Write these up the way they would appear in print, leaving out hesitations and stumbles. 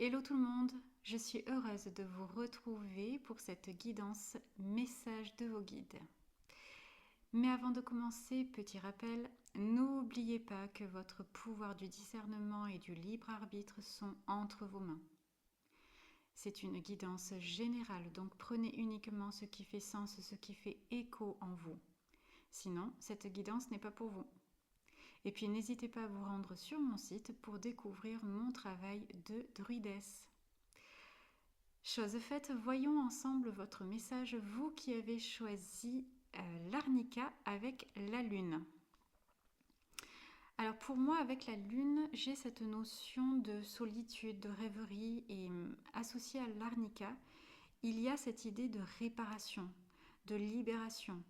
Hello tout le monde, je suis heureuse de vous retrouver pour cette guidance message de vos guides. Mais avant de commencer, petit rappel, n'oubliez pas que votre pouvoir du discernement et du libre arbitre sont entre vos mains. C'est une guidance générale, donc prenez uniquement ce qui fait sens, ce qui fait écho en vous. Sinon, cette guidance n'est pas pour vous. Et puis n'hésitez pas à vous rendre sur mon site pour découvrir mon travail de druidesse. Chose faite, voyons ensemble votre message, vous qui avez choisi l'arnica avec la lune. Alors pour moi, avec la lune, j'ai cette notion de solitude, de rêverie et associée à l'arnica, il y a cette idée de réparation, de libération,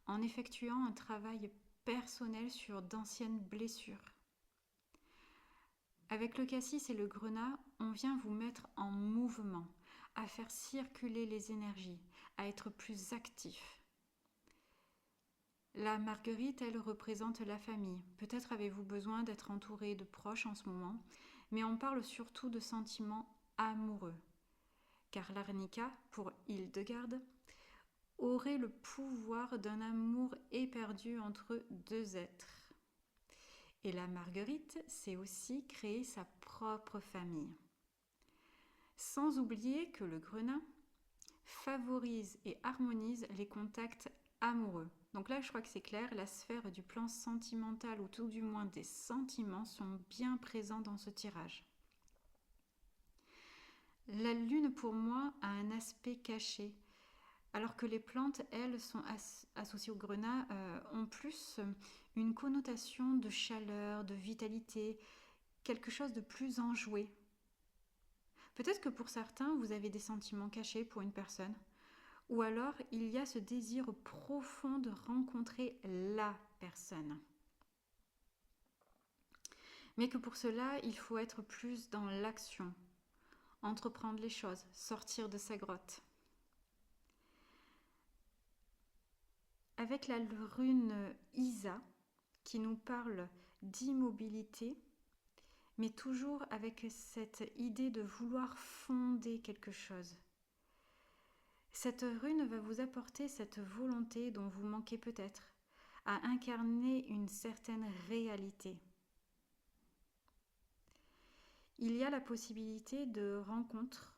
en effectuant un travail personnel sur d'anciennes blessures. Avec le cassis et le grenat, on vient vous mettre en mouvement, à faire circuler les énergies, à être plus actif. La marguerite, elle représente la famille. Peut-être avez-vous besoin d'être entouré de proches en ce moment, mais on parle surtout de sentiments amoureux. Car l'arnica, pour Hildegarde, aurait le pouvoir d'un amour éperdu entre deux êtres. Et la marguerite, c'est aussi créer sa propre famille. Sans oublier que le grenat favorise et harmonise les contacts amoureux. Donc là, je crois que c'est clair, la sphère du plan sentimental ou tout du moins des sentiments sont bien présents dans ce tirage. La lune, pour moi, a un aspect caché, alors que les plantes, elles, sont associées au grenat, ont plus une connotation de chaleur, de vitalité, quelque chose de plus enjoué. Peut-être que pour certains, vous avez des sentiments cachés pour une personne, ou alors il y a ce désir profond de rencontrer la personne. Mais que pour cela, il faut être plus dans l'action, entreprendre les choses, sortir de sa grotte. Avec la rune Isa, qui nous parle d'immobilité, mais toujours avec cette idée de vouloir fonder quelque chose. Cette rune va vous apporter cette volonté dont vous manquez peut-être, à incarner une certaine réalité. Il y a la possibilité de rencontres,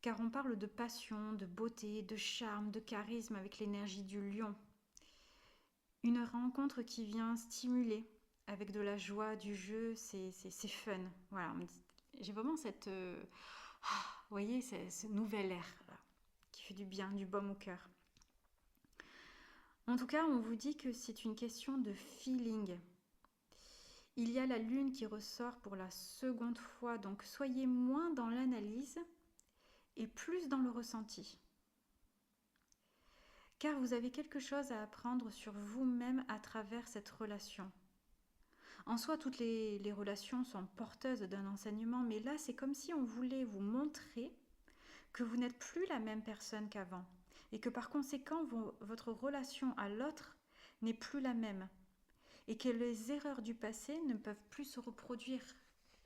car on parle de passion, de beauté, de charme, de charisme avec l'énergie du lion. Une rencontre qui vient stimuler avec de la joie, du jeu, c'est fun. Voilà, j'ai vraiment cette, vous voyez, ce nouvel air là, qui fait du bien, du baume au cœur. En tout cas, on vous dit que c'est une question de feeling. Il y a la lune qui ressort pour la seconde fois, donc soyez moins dans l'analyse et plus dans le ressenti. Car vous avez quelque chose à apprendre sur vous-même à travers cette relation. En soi, toutes les relations sont porteuses d'un enseignement, mais là, c'est comme si on voulait vous montrer que vous n'êtes plus la même personne qu'avant et que par conséquent, votre relation à l'autre n'est plus la même et que les erreurs du passé ne peuvent plus se reproduire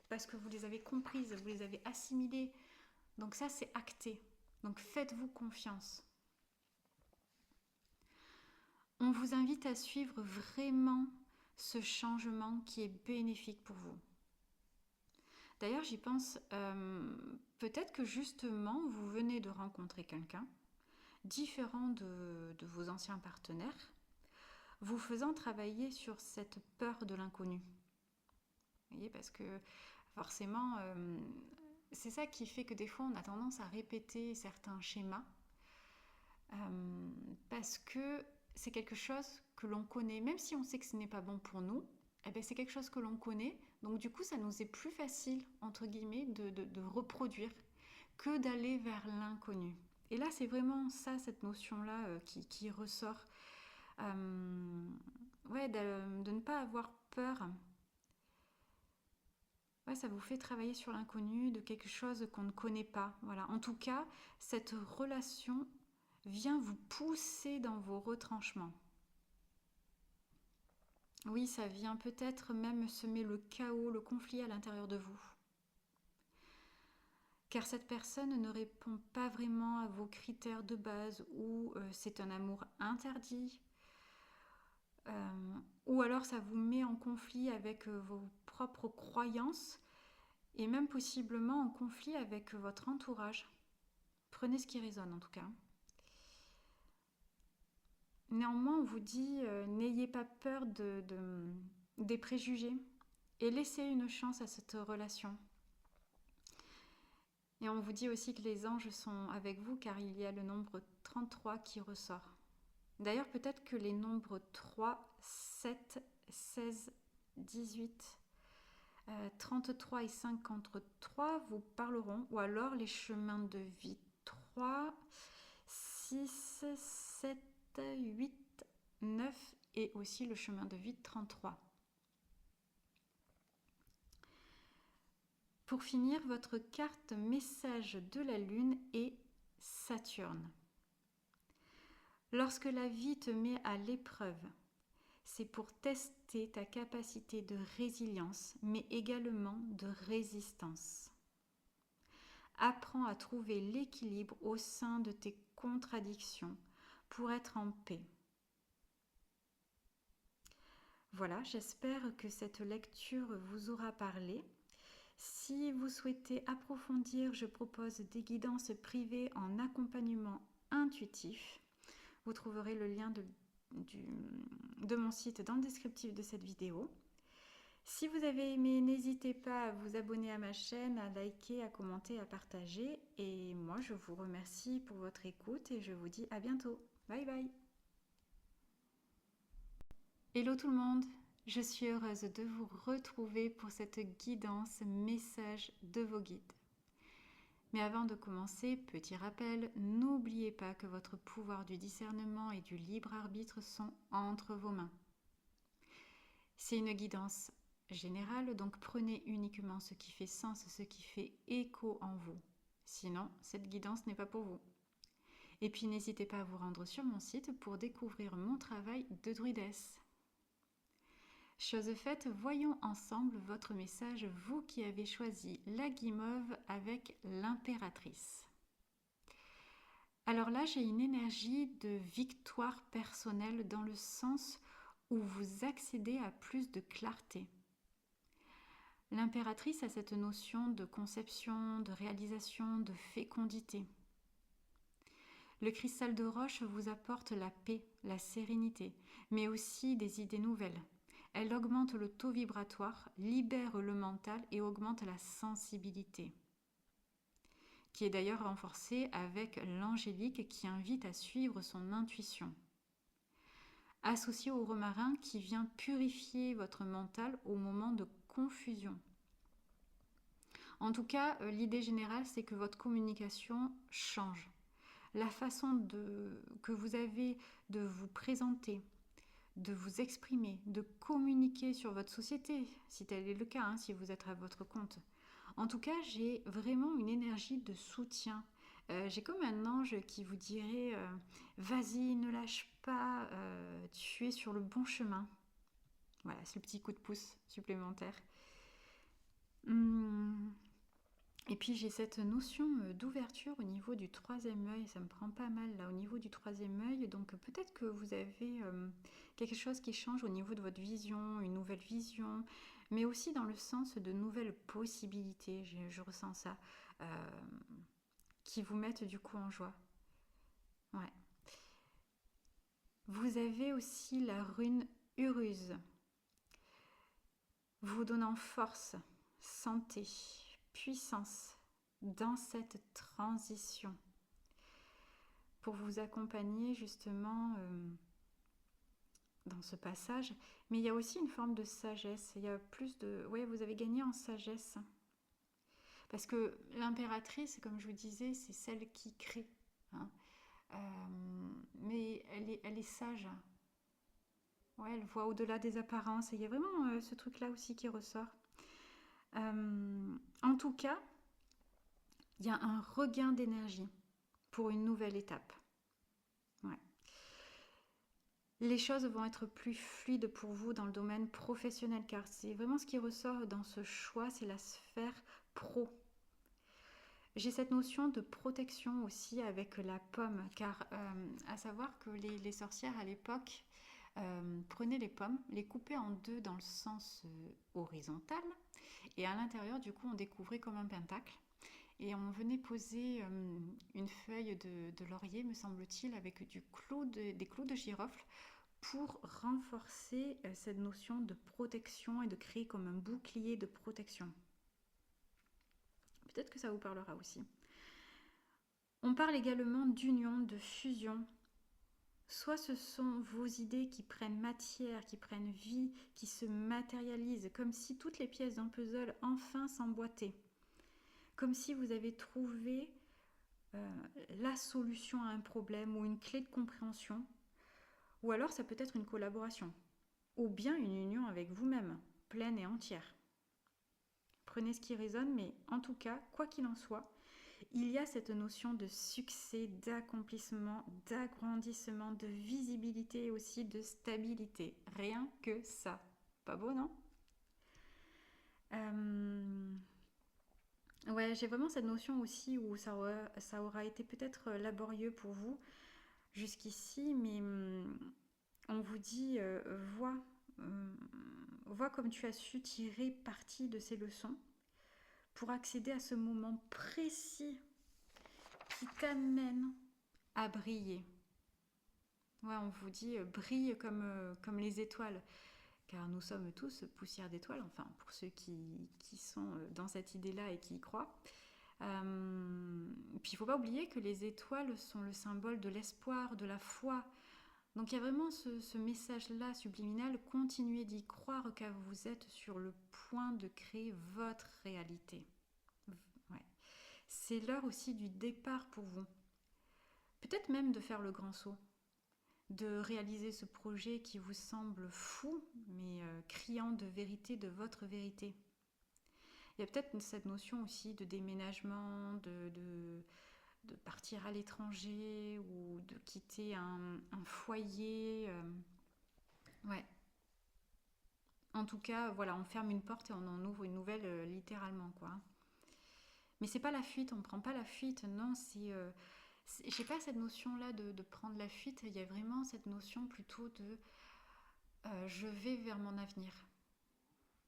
parce que vous les avez comprises, vous les avez assimilées. Donc ça, c'est acté. Donc faites-vous confiance. On vous invite à suivre vraiment ce changement qui est bénéfique pour vous. D'ailleurs, j'y pense, peut-être que justement, vous venez de rencontrer quelqu'un différent de vos anciens partenaires, vous faisant travailler sur cette peur de l'inconnu. Vous voyez, parce que forcément, c'est ça qui fait que des fois, on a tendance à répéter certains schémas, parce que c'est quelque chose que l'on connaît, même si on sait que ce n'est pas bon pour nous, eh bien, c'est quelque chose que l'on connaît, donc du coup ça nous est plus facile, entre guillemets, de reproduire que d'aller vers l'inconnu. Et là c'est vraiment ça, cette notion-là qui ressort, ouais, de ne pas avoir peur. Ouais, ça vous fait travailler sur l'inconnu, de quelque chose qu'on ne connaît pas. Voilà. En tout cas, cette relation vient vous pousser dans vos retranchements. Oui, ça vient peut-être même semer le chaos, le conflit à l'intérieur de vous. car cette personne ne répond pas vraiment à vos critères de base ou c'est un amour interdit ou alors ça vous met en conflit avec vos propres croyances et même possiblement en conflit avec votre entourage. Prenez ce qui résonne en tout cas. Néanmoins, on vous dit n'ayez pas peur des préjugés et laissez une chance à cette relation. Et on vous dit aussi que les anges sont avec vous car il y a le nombre 33 qui ressort. D'ailleurs, peut-être que les nombres 3, 7, 16, 18, 33 et 53 vous parleront, ou alors les chemins de vie 3, 6, 7, 8, 9 et aussi le chemin de vie 33. Pour finir, votre carte message de la Lune est Saturne. Lorsque la vie te met à l'épreuve, c'est pour tester ta capacité de résilience, mais également de résistance. Apprends à trouver l'équilibre au sein de tes contradictions pour être en paix. Voilà, j'espère que cette lecture vous aura parlé. Si vous souhaitez approfondir, je propose des guidances privées en accompagnement intuitif. Vous trouverez le lien de mon site dans le descriptif de cette vidéo. Si vous avez aimé, n'hésitez pas à vous abonner à ma chaîne, à liker, à commenter, à partager. Et moi, je vous remercie pour votre écoute et je vous dis à bientôt. Bye bye. Hello tout le monde, je suis heureuse de vous retrouver pour cette guidance message de vos guides. Mais avant de commencer, petit rappel, n'oubliez pas que votre pouvoir du discernement et du libre arbitre sont entre vos mains. C'est une guidance générale, donc prenez uniquement ce qui fait sens, ce qui fait écho en vous. Sinon, cette guidance n'est pas pour vous. Et puis n'hésitez pas à vous rendre sur mon site pour découvrir mon travail de druidesse. Chose faite, voyons ensemble votre message, vous qui avez choisi la guimauve avec l'impératrice. Alors là, j'ai une énergie de victoire personnelle dans le sens où vous accédez à plus de clarté. L'impératrice a cette notion de conception, de réalisation, de fécondité. Le cristal de roche vous apporte la paix, la sérénité, mais aussi des idées nouvelles. Elle augmente le taux vibratoire, libère le mental et augmente la sensibilité, qui est d'ailleurs renforcée avec l'angélique qui invite à suivre son intuition. Associé au romarin qui vient purifier votre mental au moment de confusion. En tout cas, l'idée générale, c'est que votre communication change. La façon que vous avez de vous présenter, de vous exprimer, de communiquer sur votre société, si tel est le cas, si vous êtes à votre compte. En tout cas, j'ai vraiment une énergie de soutien. J'ai comme un ange qui vous dirait vas-y, ne lâche pas, tu es sur le bon chemin. Voilà, ce petit coup de pouce supplémentaire. Et puis j'ai cette notion d'ouverture au niveau du troisième œil, ça me prend pas mal là au niveau du troisième œil, donc peut-être que vous avez quelque chose qui change au niveau de votre vision, une nouvelle vision, mais aussi dans le sens de nouvelles possibilités, je ressens ça, qui vous mettent du coup en joie. Ouais. Vous avez aussi la rune Uruz, vous donnant force, santé, puissance dans cette transition pour vous accompagner justement dans ce passage. Mais il y a aussi une forme de sagesse, il y a plus de... Oui, vous avez gagné en sagesse. Parce que l'impératrice, comme je vous disais, c'est celle qui crée. Mais elle est sage. Ouais, elle voit au-delà des apparences. Et il y a vraiment ce truc-là aussi qui ressort. En tout cas, il y a un regain d'énergie pour une nouvelle étape. Ouais. Les choses vont être plus fluides pour vous dans le domaine professionnel, car c'est vraiment ce qui ressort dans ce choix, c'est la sphère pro. J'ai cette notion de protection aussi avec la pomme, car à savoir que les sorcières à l'époque prenaient les pommes, les coupaient en deux dans le sens horizontal, et à l'intérieur, du coup, on découvrait comme un pentacle. Et on venait poser une feuille de laurier, me semble-t-il, avec des clous de girofle pour renforcer cette notion de protection et de créer comme un bouclier de protection. Peut-être que ça vous parlera aussi. On parle également d'union, de fusion. Soit ce sont vos idées qui prennent matière, qui prennent vie, qui se matérialisent, comme si toutes les pièces d'un puzzle enfin s'emboîtaient. Comme si vous avez trouvé la solution à un problème ou une clé de compréhension. Ou alors ça peut être une collaboration. Ou bien une union avec vous-même, pleine et entière. Prenez ce qui résonne, mais en tout cas, quoi qu'il en soit, il y a cette notion de succès, d'accomplissement, d'agrandissement, de visibilité et aussi de stabilité. Rien que ça. Pas beau, non? Ouais, j'ai vraiment cette notion aussi où ça aura été peut-être laborieux pour vous jusqu'ici, mais on vous dit, euh, vois comme tu as su tirer parti de ces leçons pour accéder à ce moment précis qui t'amène à briller. Ouais, on vous dit brille comme les étoiles, car nous sommes tous poussière d'étoiles, enfin pour ceux qui sont dans cette idée-là et qui y croient. Puis il ne faut pas oublier que les étoiles sont le symbole de l'espoir, de la foi. Donc il y a vraiment ce message-là subliminal, continuez d'y croire car vous êtes sur le point de créer votre réalité. Ouais. C'est l'heure aussi du départ pour vous. Peut-être même de faire le grand saut, de réaliser ce projet qui vous semble fou, mais criant de vérité, de votre vérité. Il y a peut-être cette notion aussi de déménagement, de partir à l'étranger ou de quitter un foyer. Ouais. En tout cas, voilà, on ferme une porte et on en ouvre une nouvelle littéralement, quoi. Mais c'est pas la fuite, on prend pas la fuite, non, j'ai pas cette notion-là de prendre la fuite, il y a vraiment cette notion plutôt de je vais vers mon avenir.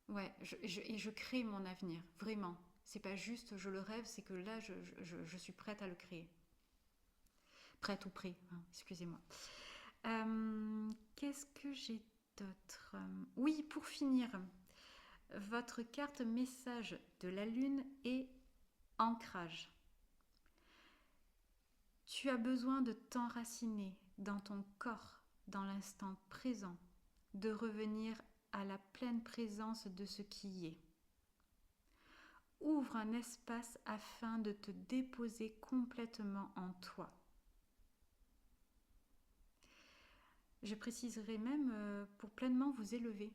Ouais, et je crée mon avenir, vraiment. C'est pas juste je le rêve, c'est que là, je suis prête à le créer. Prête ou prêt, hein, excusez-moi. Qu'est-ce que j'ai d'autre? Oui, pour finir, votre carte message de la lune est ancrage. Tu as besoin de t'enraciner dans ton corps, dans l'instant présent, de revenir à la pleine présence de ce qui est. Ouvre un espace afin de te déposer complètement en toi. Je préciserai même pour pleinement vous élever.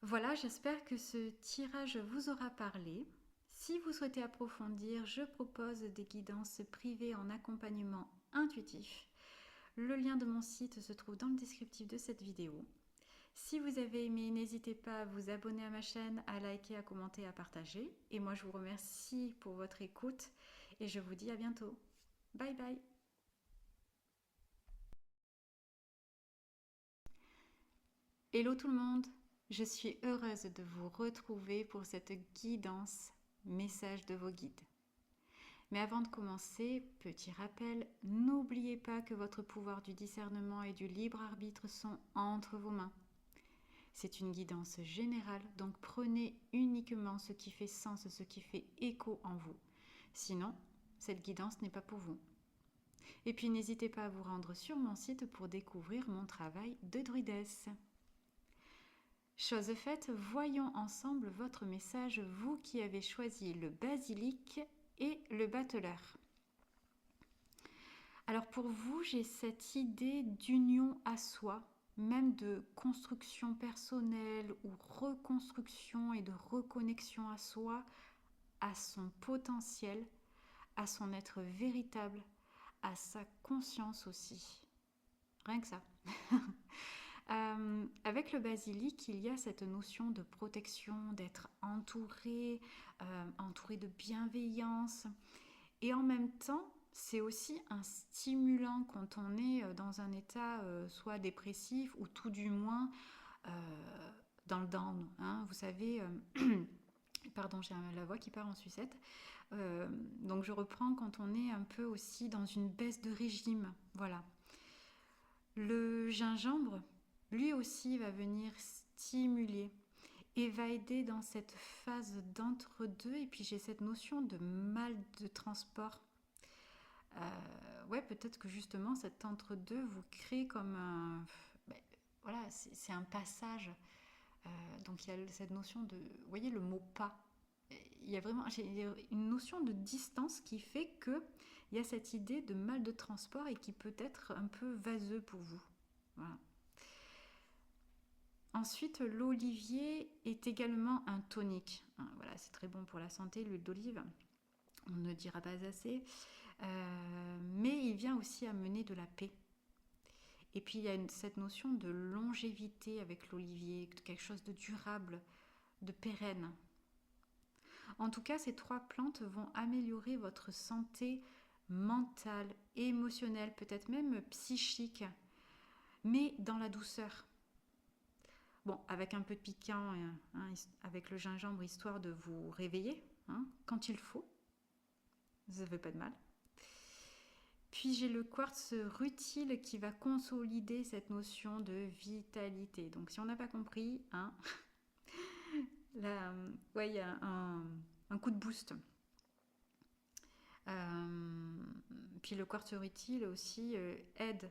Voilà, j'espère que ce tirage vous aura parlé. Si vous souhaitez approfondir, je propose des guidances privées en accompagnement intuitif. Le lien de mon site se trouve dans le descriptif de cette vidéo. Si vous avez aimé, n'hésitez pas à vous abonner à ma chaîne, à liker, à commenter, à partager. Et moi, je vous remercie pour votre écoute et je vous dis à bientôt. Bye bye. Hello tout le monde, je suis heureuse de vous retrouver pour cette guidance message de vos guides. Mais avant de commencer, petit rappel, n'oubliez pas que votre pouvoir du discernement et du libre arbitre sont entre vos mains. C'est une guidance générale, donc prenez uniquement ce qui fait sens, ce qui fait écho en vous. Sinon, cette guidance n'est pas pour vous. Et puis n'hésitez pas à vous rendre sur mon site pour découvrir mon travail de druidesse. Chose faite, voyons ensemble votre message, vous qui avez choisi le basilic et le battleur. Alors pour vous, j'ai cette idée d'union à soi, même de construction personnelle ou reconstruction et de reconnexion à soi, à son potentiel, à son être véritable, à sa conscience aussi. Rien que ça. Avec le basilic, il y a cette notion de protection, d'être entouré de bienveillance. Et en même temps, c'est aussi un stimulant quand on est dans un état soit dépressif ou tout du moins euh, dans le down, hein. Vous savez, pardon, j'ai la voix qui part en sucette. Euh, donc je reprends quand on est un peu aussi dans une baisse de régime. Voilà. Le gingembre, lui aussi, va venir stimuler et va aider dans cette phase d'entre-deux. Et puis j'ai cette notion de mal de transport. Ouais, peut-être que justement cet entre-deux vous crée comme un... Ben, voilà, c'est un passage. Donc il y a cette notion de... Vous voyez le mot pas. Il y a vraiment une notion de distance qui fait que il y a cette idée de mal de transport et qui peut être un peu vaseux pour vous. Voilà. Ensuite, l'olivier est également un tonique. Voilà, c'est très bon pour la santé, l'huile d'olive. On ne dira pas assez. Mais il vient aussi amener de la paix. Et puis il y a cette notion de longévité avec l'olivier, quelque chose de durable, de pérenne. En tout cas, ces trois plantes vont améliorer votre santé mentale, émotionnelle, peut-être même psychique, mais dans la douceur. Bon, avec un peu de piquant, hein, avec le gingembre, histoire de vous réveiller, hein, quand il faut. Ça ne fait pas de mal. Puis j'ai le quartz rutile qui va consolider cette notion de vitalité. Donc si on n'a pas compris, hein, là, ouais, il y a un coup de boost. Puis le quartz rutile aussi aide.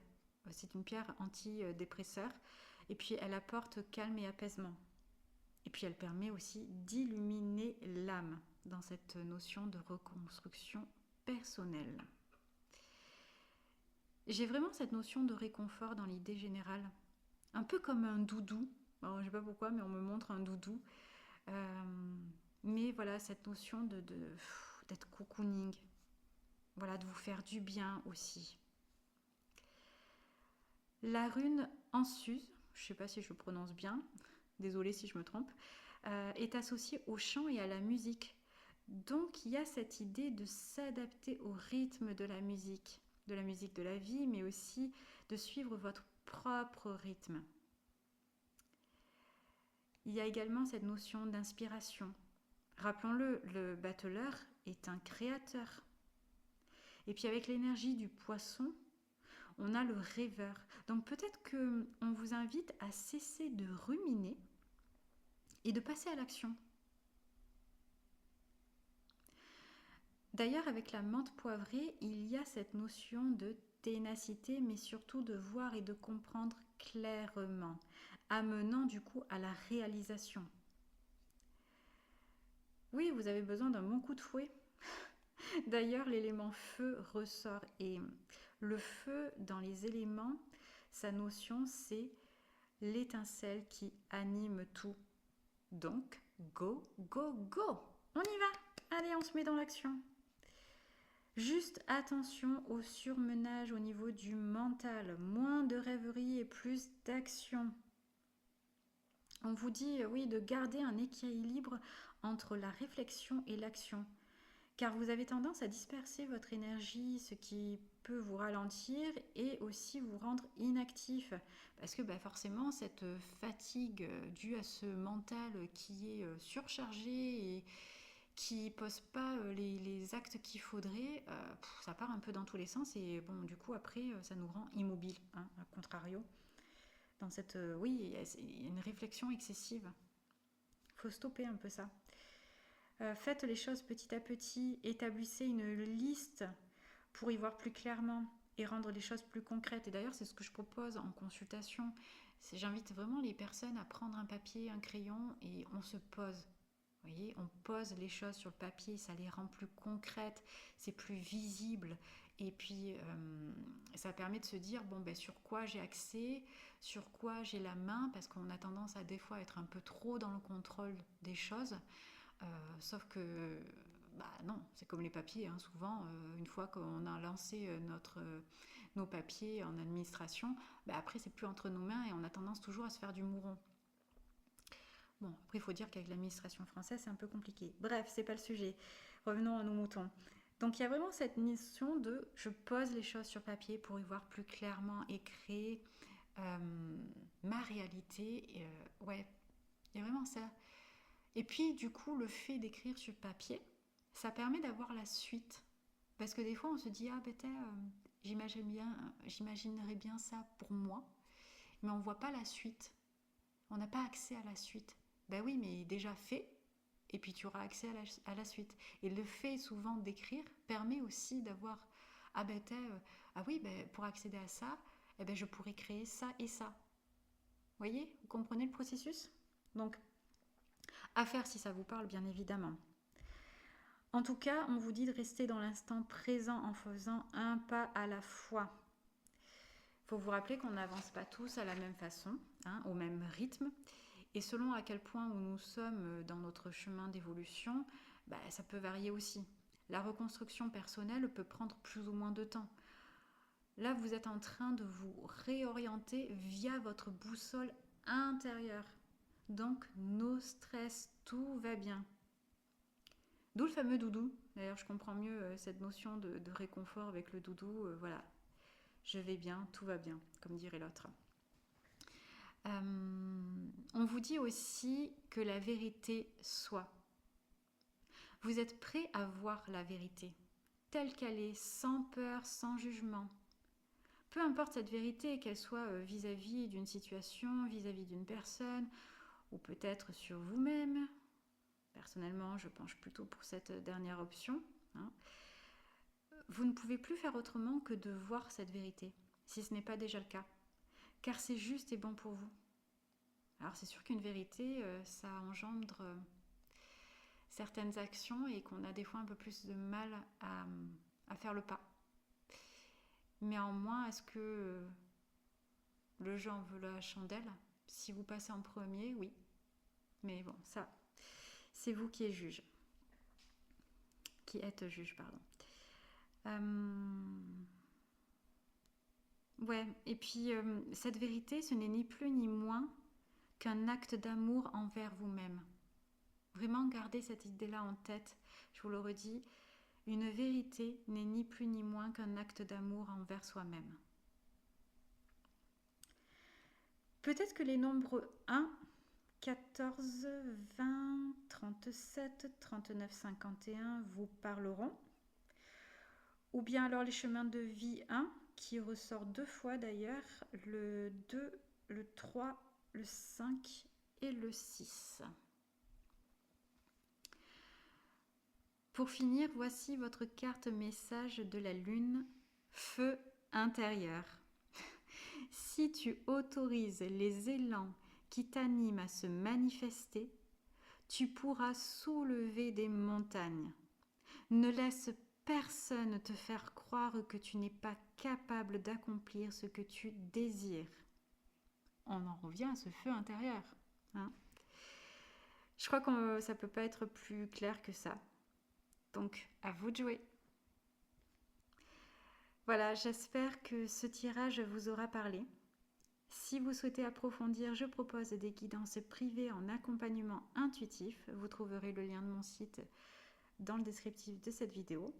C'est une pierre antidépresseur. Et puis elle apporte calme et apaisement. Et puis elle permet aussi d'illuminer l'âme dans cette notion de reconstruction personnelle. J'ai vraiment cette notion de réconfort dans l'idée générale. Un peu comme un doudou. Alors, je ne sais pas pourquoi, mais on me montre un doudou. Euh, mais voilà, cette notion d'être cocooning. Voilà, de vous faire du bien aussi. La rune Ansuz, je ne sais pas si je le prononce bien, désolée si je me trompe, est associée au chant et à la musique. Donc il y a cette idée de s'adapter au rythme de la musique de la vie, mais aussi de suivre votre propre rythme. Il y a également cette notion d'inspiration. Rappelons-le, le battleur est un créateur. Et puis avec l'énergie du poisson, on a le rêveur. Donc peut-être qu'on vous invite à cesser de ruminer et de passer à l'action. D'ailleurs, avec la menthe poivrée, il y a cette notion de ténacité, mais surtout de voir et de comprendre clairement, amenant du coup à la réalisation. Oui, vous avez besoin d'un bon coup de fouet. D'ailleurs, l'élément feu ressort et le feu dans les éléments, sa notion c'est l'étincelle qui anime tout. Donc, go, go, go! On y va! Allez, on se met dans l'action. Juste attention au surmenage au niveau du mental, moins de rêverie et plus d'action. On vous dit, oui, de garder un équilibre entre la réflexion et l'action, car vous avez tendance à disperser votre énergie, ce qui peut vous ralentir et aussi vous rendre inactif, parce que forcément cette fatigue due à ce mental qui est surchargé et qui ne pose pas les actes qu'il faudrait, ça part un peu dans tous les sens et bon, du coup après ça nous rend immobiles, hein, à contrario. Dans cette, oui, il y a une réflexion excessive. Il faut stopper un peu ça. Faites les choses petit à petit, établissez une liste pour y voir plus clairement et rendre les choses plus concrètes. Et d'ailleurs, c'est ce que je propose en consultation. J'invite vraiment les personnes à prendre un papier, un crayon et on se pose. Vous voyez, on pose les choses sur le papier, ça les rend plus concrètes, c'est plus visible. Et puis, ça permet de se dire, bon, sur quoi j'ai accès, sur quoi j'ai la main, parce qu'on a tendance à des fois être un peu trop dans le contrôle des choses. Sauf que, non, c'est comme les papiers, hein, souvent, une fois qu'on a lancé nos papiers en administration, après c'est plus entre nos mains et on a tendance toujours à se faire du mouron. Bon, après il faut dire qu'avec l'administration française c'est un peu compliqué. Bref, c'est pas le sujet. Revenons à nos moutons. Donc il y a vraiment cette notion de je pose les choses sur papier pour y voir plus clairement et créer ma réalité. Ouais, il y a vraiment ça. Et puis du coup, le fait d'écrire sur papier, ça permet d'avoir la suite. Parce que des fois, on se dit, ah j'imaginerais bien ça pour moi, mais on ne voit pas la suite. On n'a pas accès à la suite. Ben oui, mais déjà fait, et puis tu auras accès à la suite. Et le fait souvent d'écrire permet aussi d'avoir, pour accéder à ça, je pourrais créer ça et ça. Vous voyez, vous comprenez le processus? Donc, à faire si ça vous parle, bien évidemment. En tout cas, on vous dit de rester dans l'instant présent en faisant un pas à la fois. Il faut vous rappeler qu'on n'avance pas tous à la même façon, au même rythme. Et selon à quel point où nous sommes dans notre chemin d'évolution, ça peut varier aussi. La reconstruction personnelle peut prendre plus ou moins de temps. Là, vous êtes en train de vous réorienter via votre boussole intérieure. Donc, no stress, tout va bien. D'où le fameux doudou. D'ailleurs, je comprends mieux cette notion de réconfort avec le doudou. Voilà, je vais bien, tout va bien, comme dirait l'autre. On vous dit aussi que la vérité soit. Vous êtes prêt à voir la vérité, telle qu'elle est, sans peur, sans jugement. Peu importe cette vérité, qu'elle soit vis-à-vis d'une situation, vis-à-vis d'une personne, ou peut-être sur vous-même. Personnellement, je penche plutôt pour cette dernière option. Vous ne pouvez plus faire autrement que de voir cette vérité, si ce n'est pas déjà le cas, car c'est juste et bon pour vous. Alors c'est sûr qu'une vérité, ça engendre certaines actions et qu'on a des fois un peu plus de mal à faire le pas. Néanmoins, est-ce que le jeu en veut la chandelle? Si vous passez en premier, oui. Mais bon, ça, c'est vous qui êtes juge. Ouais, et puis cette vérité, ce n'est ni plus ni moins qu'un acte d'amour envers vous-même. Vraiment gardez cette idée-là en tête, je vous le redis, une vérité n'est ni plus ni moins qu'un acte d'amour envers soi-même. Peut-être que les nombres 1, 14, 20, 37, 39, 51 vous parleront. Ou bien alors les chemins de vie 1, qui ressort 2 fois d'ailleurs, le 2, le 3, le 5 et le 6. Pour finir, voici votre carte message de la lune, feu intérieur. Si tu autorises les élans qui t'animent à se manifester, tu pourras soulever des montagnes. Ne laisse personne te faire croire que tu n'es pas capable d'accomplir ce que tu désires. On en revient à ce feu intérieur. Je crois que ça ne peut pas être plus clair que ça. Donc, à vous de jouer. Voilà, j'espère que ce tirage vous aura parlé. Si vous souhaitez approfondir, je propose des guidances privées en accompagnement intuitif. Vous trouverez le lien de mon site dans le descriptif de cette vidéo.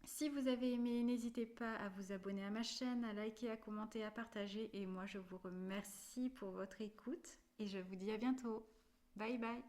Si vous avez aimé, n'hésitez pas à vous abonner à ma chaîne, à liker, à commenter, à partager. Et moi, je vous remercie pour votre écoute et je vous dis à bientôt. Bye bye.